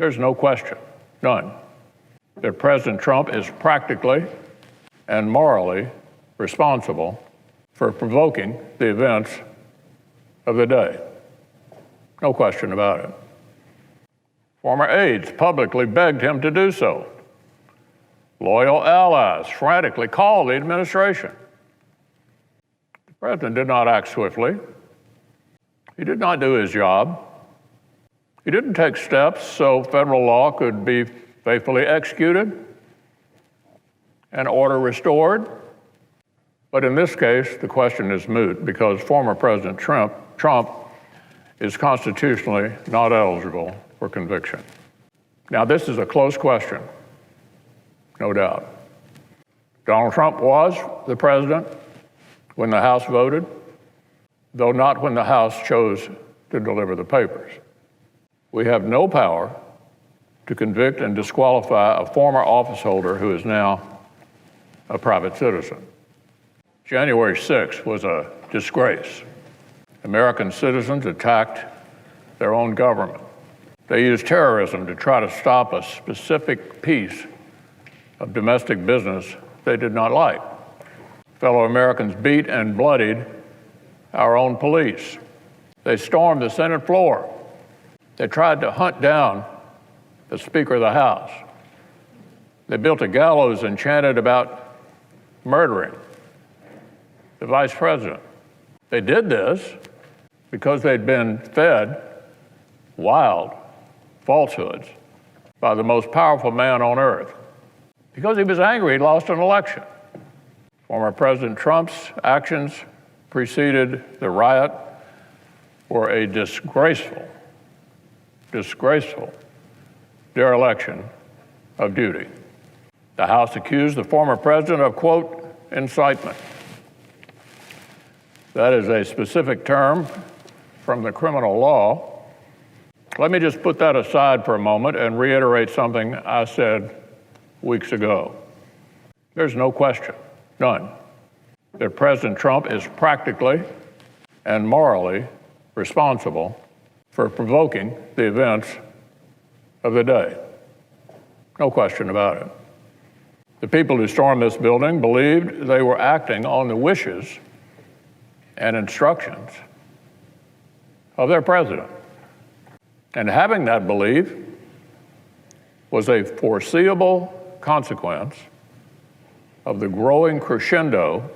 There's no question, none, that President Trump is practically and morally responsible for provoking the events of the day. No question about it. Former aides publicly begged him to do so. Loyal allies frantically called the administration. The president did not act swiftly. He did not do his job. He didn't take steps so federal law could be faithfully executed and order restored. But in this case, the question is moot because former President Trump is constitutionally not eligible for conviction. Now, this is a close question, no doubt. Donald Trump was the president when the House voted, though not when the House chose to deliver the papers. We have no power to convict and disqualify a former officeholder who is now a private citizen. January 6th was a disgrace. American citizens attacked their own government. They used terrorism to try to stop a specific piece of domestic business they did not like. Fellow Americans beat and bloodied our own police. They stormed the Senate floor. They tried to hunt down the Speaker of the House. They built a gallows and chanted about murdering the Vice President. They did this because they'd been fed wild falsehoods by the most powerful man on earth. Because he was angry he'd lost an election. Former President Trump's actions preceded the riot were a disgraceful dereliction of duty. The House accused the former president of, quote, incitement. That is a specific term from the criminal law. Let me just put that aside for a moment and reiterate something I said weeks ago. There's no question, none, that President Trump is practically and morally responsible for provoking the events of the day. No question about it. The people who stormed this building believed they were acting on the wishes and instructions of their president. And having that belief was a foreseeable consequence of the growing crescendo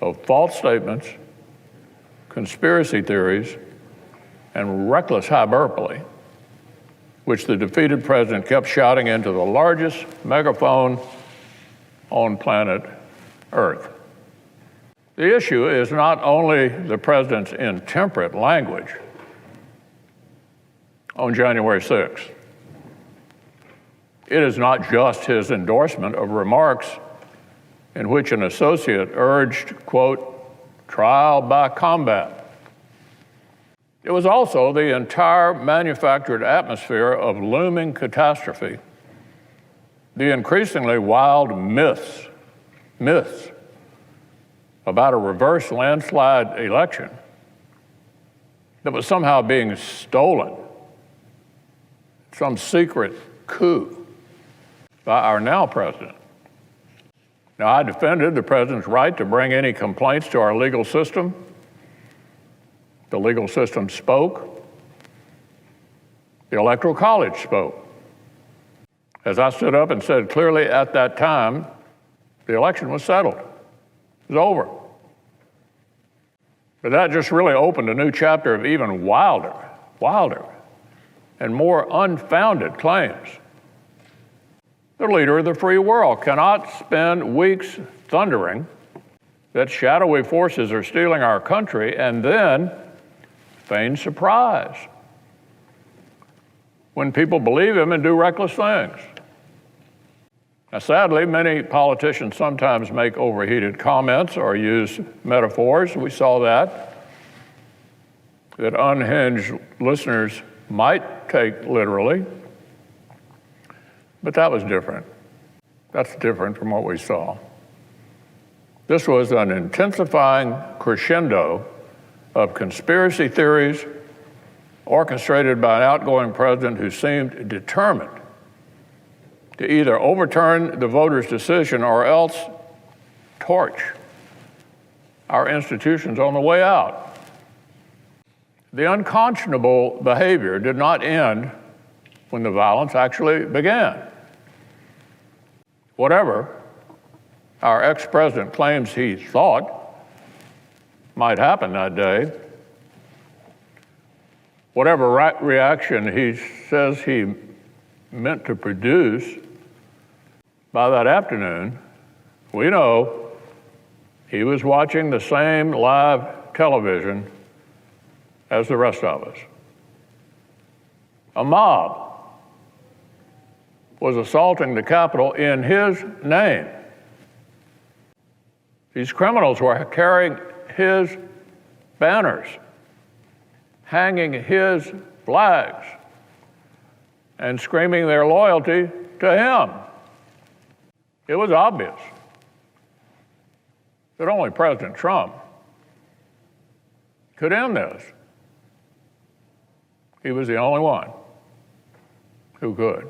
of false statements, conspiracy theories, and reckless hyperbole, which the defeated president kept shouting into the largest megaphone on planet Earth. The issue is not only the president's intemperate language on January 6th. It is not just his endorsement of remarks in which an associate urged, quote, trial by combat. It was also the entire manufactured atmosphere of looming catastrophe, the increasingly wild myths about a reverse landslide election that was somehow being stolen, some secret coup by our now president. Now, I defended the president's right to bring any complaints to our legal system. The legal system spoke. The Electoral College spoke. As I stood up and said clearly at that time, the election was settled. It was over. But that just really opened a new chapter of even wilder, and more unfounded claims. The leader of the free world cannot spend weeks thundering that shadowy forces are stealing our country and then feign surprise when people believe him and do reckless things. Now, sadly, many politicians sometimes make overheated comments or use metaphors. We saw that unhinged listeners might take literally, but that was different. That's different from what we saw. This was an intensifying crescendo of conspiracy theories, orchestrated by an outgoing president who seemed determined to either overturn the voters' decision or else torch our institutions on the way out. The unconscionable behavior did not end when the violence actually began. Whatever our ex-president claims he thought might happen that day, whatever reaction he says he meant to produce, by that afternoon, we know he was watching the same live television as the rest of us. A mob was assaulting the Capitol in his name. These criminals were carrying his banners, hanging his flags, and screaming their loyalty to him. It was obvious that only President Trump could end this. He was the only one who could.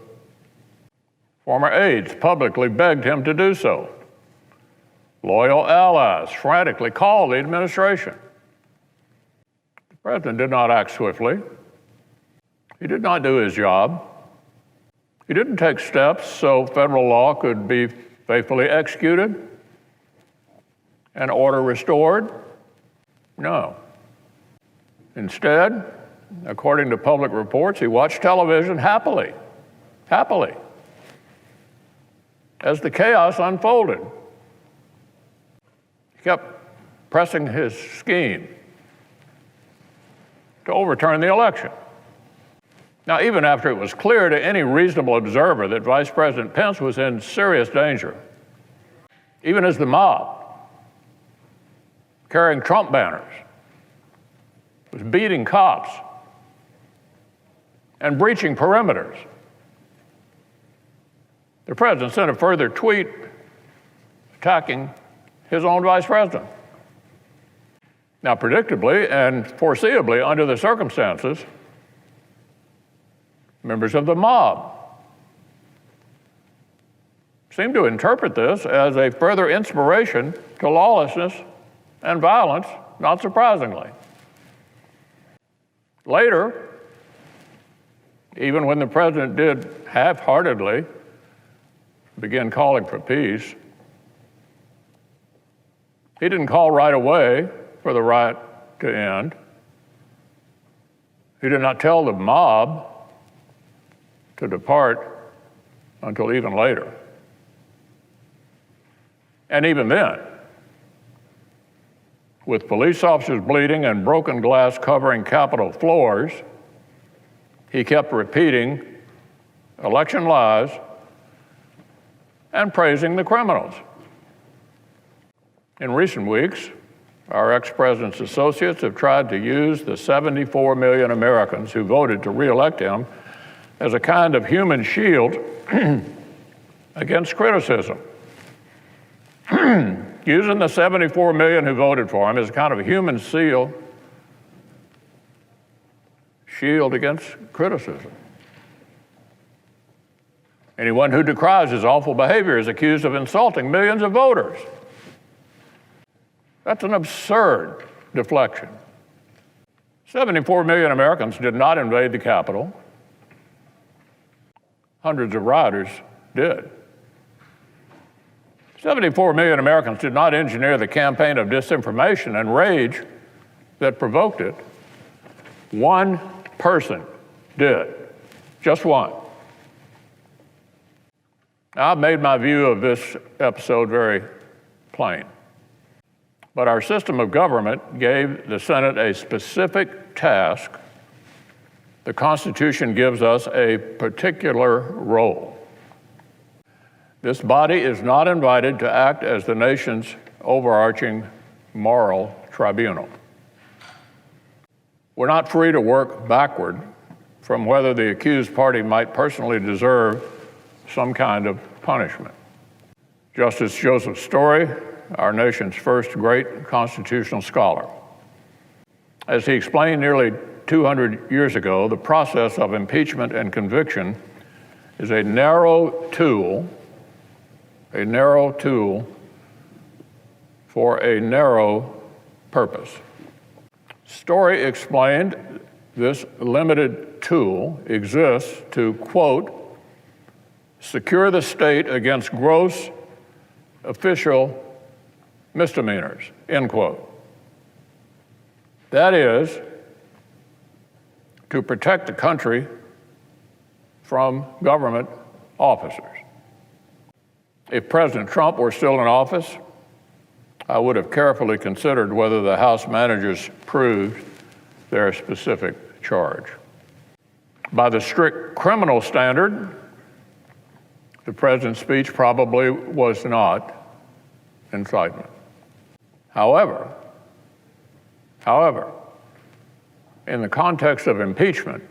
Former aides publicly begged him to do so. Loyal allies frantically called the administration. The president did not act swiftly. He did not do his job. He didn't take steps so federal law could be faithfully executed and order restored. No. Instead, according to public reports, he watched television happily, as the chaos unfolded. He kept pressing his scheme to overturn the election. Now, even after it was clear to any reasonable observer that Vice President Pence was in serious danger, even as the mob, carrying Trump banners, was beating cops and breaching perimeters, the president sent a further tweet attacking his own vice president. Now, predictably and foreseeably under the circumstances, members of the mob seem to interpret this as a further inspiration to lawlessness and violence, not surprisingly. Later, even when the president did half-heartedly begin calling for peace, he didn't call right away for the riot to end. He did not tell the mob to depart until even later. And even then, with police officers bleeding and broken glass covering Capitol floors, he kept repeating election lies and praising the criminals. In recent weeks, our ex-president's associates have tried to use the 74 million Americans who voted to re-elect him as a kind of human shield against criticism. Using the 74 million who voted for him as a kind of a human shield against criticism. Anyone who decries his awful behavior is accused of insulting millions of voters. That's an absurd deflection. 74 million Americans did not invade the Capitol. Hundreds of rioters did. 74 million Americans did not engineer the campaign of disinformation and rage that provoked it. One person did, just one. Now, I've made my view of this episode very plain. But our system of government gave the Senate a specific task. The Constitution gives us a particular role. This body is not invited to act as the nation's overarching moral tribunal. We're not free to work backward from whether the accused party might personally deserve some kind of punishment. Justice Joseph Story, our nation's first great constitutional scholar, as he explained nearly 200 years ago, the process of impeachment and conviction is a narrow tool for a narrow purpose. Story explained this limited tool exists to, quote, secure the state against gross official misdemeanors, end quote. That is, to protect the country from government officers. If President Trump were still in office, I would have carefully considered whether the House managers proved their specific charge. By the strict criminal standard, the president's speech probably was not incitement. However, in the context of impeachment,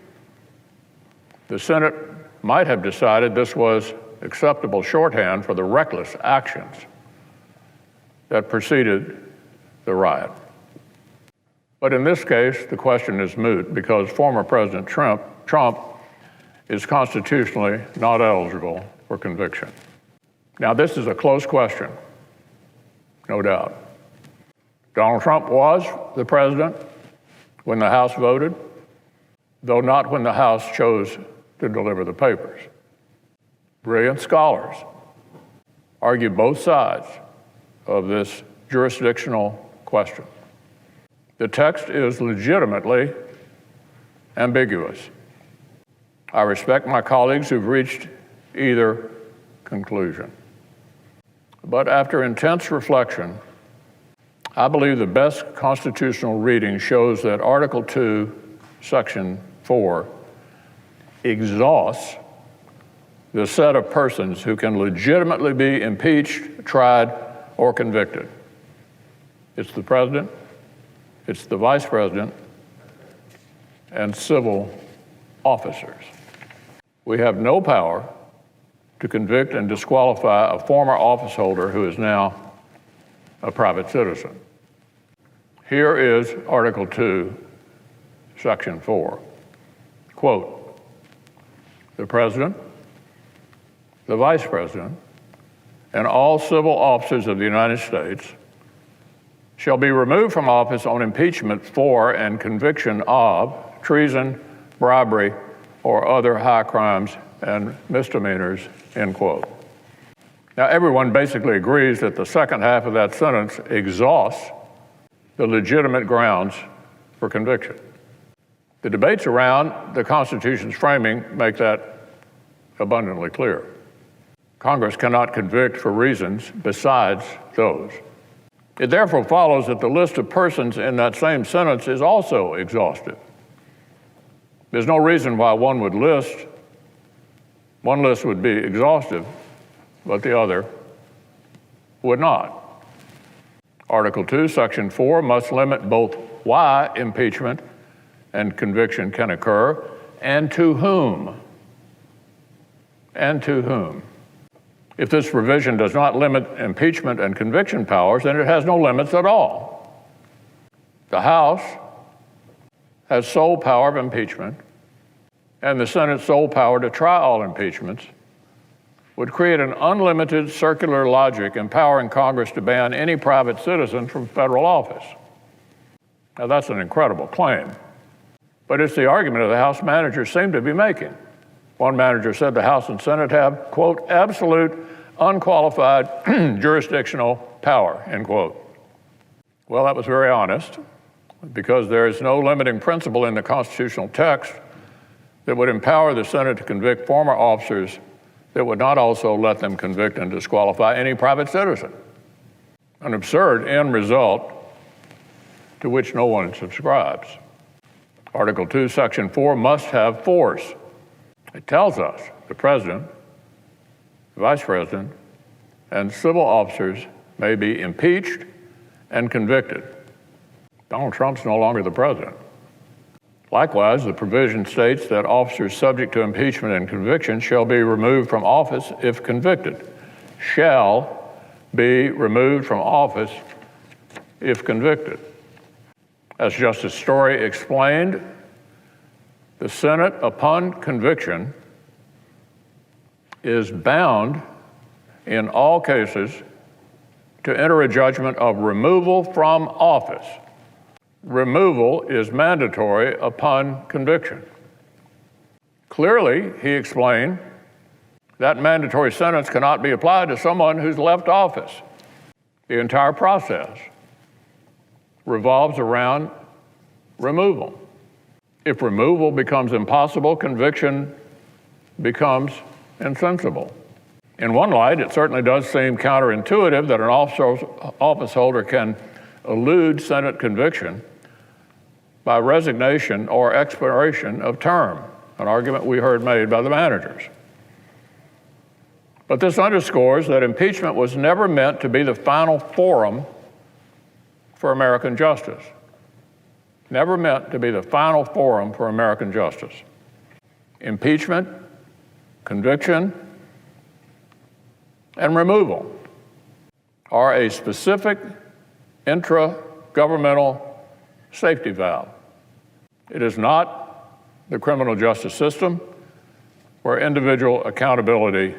the Senate might have decided this was acceptable shorthand for the reckless actions that preceded the riot. But in this case, the question is moot because former President Trump is constitutionally not eligible for conviction. Now, this is a close question, no doubt. Donald Trump was the president when the House voted, though not when the House chose to deliver the papers. Brilliant scholars argue both sides of this jurisdictional question. The text is legitimately ambiguous. I respect my colleagues who've reached either conclusion. But after intense reflection, I believe the best constitutional reading shows that Article 2, Section 4 exhausts the set of persons who can legitimately be impeached, tried, or convicted. It's the president, it's the vice president, and civil officers. We have no power to convict and disqualify a former office holder who is now a private citizen. Here is Article 2, Section 4. Quote, the president, the vice president, and all civil officers of the United States shall be removed from office on impeachment for and conviction of treason, bribery, or other high crimes and misdemeanors, end quote. Now, everyone basically agrees that the second half of that sentence exhausts the legitimate grounds for conviction. The debates around the Constitution's framing make that abundantly clear. Congress cannot convict for reasons besides those. It therefore follows that the list of persons in that same sentence is also exhaustive. There's no reason why one list would be exhaustive, but the other would not. Article 2, Section 4 must limit both why impeachment and conviction can occur and to whom. And to whom. If this provision does not limit impeachment and conviction powers, then it has no limits at all. The House has sole power of impeachment, and the Senate's sole power to try all impeachments would create an unlimited circular logic empowering Congress to ban any private citizen from federal office. Now, that's an incredible claim, but it's the argument that the House managers seem to be making. One manager said the House and Senate have, quote, absolute, unqualified jurisdictional power, end quote. Well, that was very honest, because there is no limiting principle in the constitutional text that would empower the Senate to convict former officers that would not also let them convict and disqualify any private citizen. An absurd end result to which no one subscribes. Article 2, Section 4 must have force. It tells us the president, the vice president, and civil officers may be impeached and convicted. Donald Trump's no longer the president. Likewise, the provision states that officers subject to impeachment and conviction shall be removed from office if convicted. Shall be removed from office if convicted. As Justice Story explained, The Senate, upon conviction, is bound in all cases to enter a judgment of removal from office. Removal is mandatory upon conviction. Clearly, he explained, that mandatory sentence cannot be applied to someone who's left office. The entire process revolves around removal. If removal becomes impossible, conviction becomes insensible. In one light, it certainly does seem counterintuitive that an office holder can elude Senate conviction by resignation or expiration of term, an argument we heard made by the managers. But this underscores that impeachment was never meant to be the final forum for American justice. Never meant to be the final forum for American justice. Impeachment, conviction, and removal are a specific intra-governmental safety valve. It is not the criminal justice system where individual accountability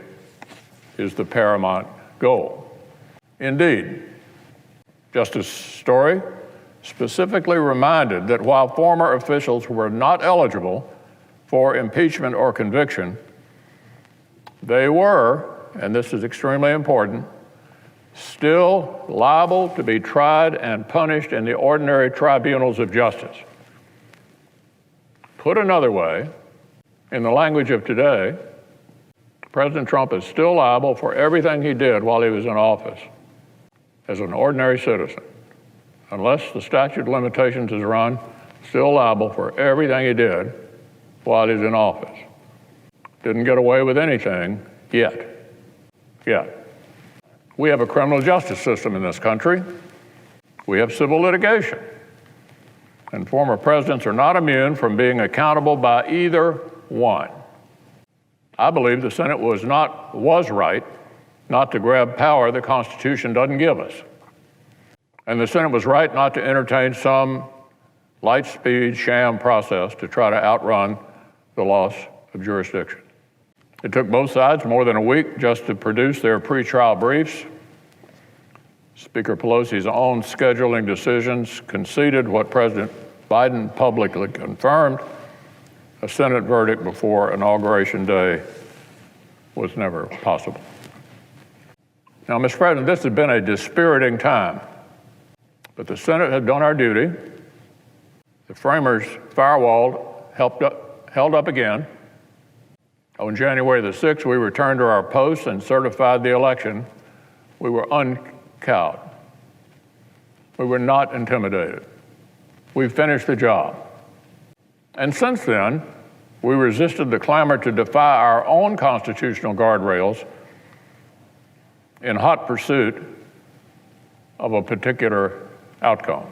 is the paramount goal. Indeed, Justice Story specifically reminded that while former officials were not eligible for impeachment or conviction, they were, and this is extremely important, still liable to be tried and punished in the ordinary tribunals of justice. Put another way, in the language of today, President Trump is still liable for everything he did while he was in office as an ordinary citizen. Unless the statute of limitations is run, still liable for everything he did while he's in office. Didn't get away with anything yet. We have a criminal justice system in this country. We have civil litigation. And former presidents are not immune from being accountable by either one. I believe the Senate was right not to grab power the Constitution doesn't give us. And the Senate was right not to entertain some light-speed sham process to try to outrun the loss of jurisdiction. It took both sides more than a week just to produce their pretrial briefs. Speaker Pelosi's own scheduling decisions conceded what President Biden publicly confirmed: a Senate verdict before Inauguration Day was never possible. Now, Mr. President, this has been a dispiriting time, but the Senate has done our duty. The framers' firewall held up again. On January the 6th, we returned to our posts and certified the election. We were uncowed. We were not intimidated. We finished the job. And since then, we resisted the clamor to defy our own constitutional guardrails in hot pursuit of a particular outcome.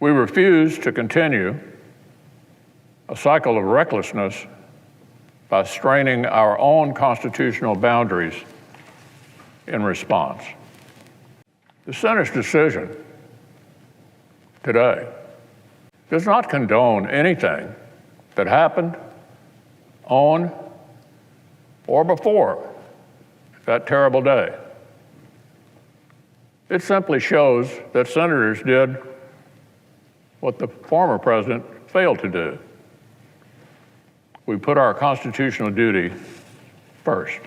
We refused to continue a cycle of recklessness by straining our own constitutional boundaries in response. The Senate's decision today does not condone anything that happened on or before that terrible day. It simply shows that senators did what the former president failed to do. We put our constitutional duty first.